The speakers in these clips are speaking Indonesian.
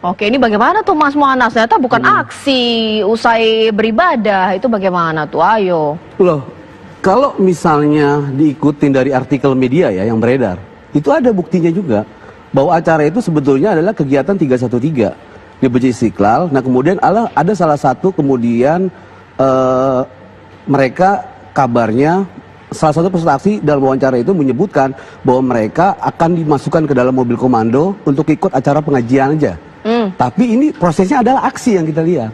Oke, ini bagaimana tuh Mas Muanas? Ternyata bukan aksi usai beribadah, itu bagaimana tuh? Ayo. Loh, kalau misalnya diikutin dari artikel media ya yang beredar, itu ada buktinya juga bahwa acara itu sebetulnya adalah kegiatan 313 di Masjid Istiqlal. Nah kemudian ada salah satu kemudian mereka kabarnya salah satu peserta aksi dalam wawancara itu menyebutkan bahwa mereka akan dimasukkan ke dalam mobil komando untuk ikut acara pengajian aja. Tapi ini prosesnya adalah aksi yang kita lihat.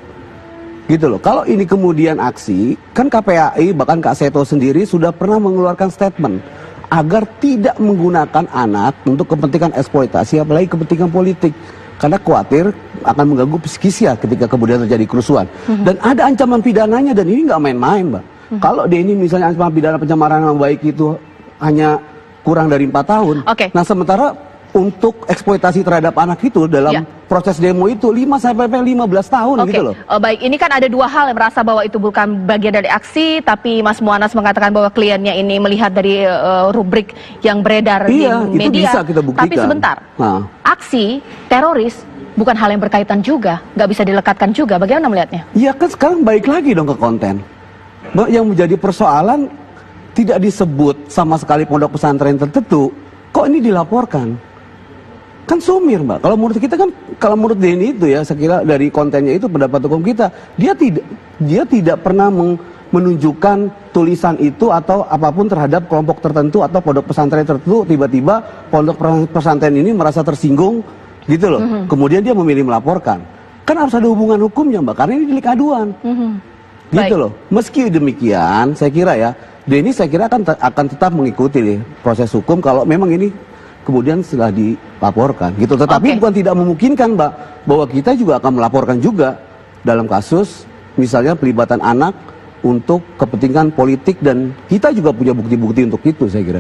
Gitu loh. Kalau ini kemudian aksi, kan KPAI bahkan Kak Seto sendiri sudah pernah mengeluarkan statement agar tidak menggunakan anak untuk kepentingan eksploitasi apalagi kepentingan politik. Karena khawatir akan mengganggu psikis ya ketika kemudian terjadi kerusuhan. Dan ada ancaman pidananya dan ini nggak main-main, Mbak. Kalau Denny misalnya ancaman pidana pencemaran nama baik itu hanya kurang dari 4 tahun. Nah sementara untuk eksploitasi terhadap anak itu dalam proses demo itu 5-15 tahun gitu loh. Baik, ini kan ada dua hal yang merasa bahwa itu bukan bagian dari aksi, tapi Mas Muanas mengatakan bahwa kliennya ini melihat dari rubrik yang beredar di media. Itu bisa kita buktikan. Tapi sebentar, aksi teroris bukan hal yang berkaitan juga, nggak bisa dilekatkan juga. Bagaimana melihatnya? Iya kan sekarang balik lagi dong ke konten. Yang menjadi persoalan tidak disebut sama sekali pondok pesantren tertentu, kok ini dilaporkan? Kan sumir, Mbak. Kalau menurut kita kan, kalau menurut Denny itu ya, saya kira dari kontennya itu pendapat hukum kita, dia tidak pernah menunjukkan tulisan itu atau apapun terhadap kelompok tertentu atau pondok pesantren tertentu. Tiba-tiba pondok pesantren ini merasa tersinggung, gitu loh. Kemudian dia memilih melaporkan. Kan harus ada hubungan hukumnya, Mbak, karena ini delik aduan. Gitu loh. Meski demikian, saya kira ya, Denny saya kira akan tetap mengikuti proses hukum kalau memang ini kemudian setelah dilaporkan gitu. Tetapi bukan tidak memungkinkan, Mbak, bahwa kita juga akan melaporkan juga dalam kasus misalnya pelibatan anak untuk kepentingan politik dan kita juga punya bukti-bukti untuk itu saya kira.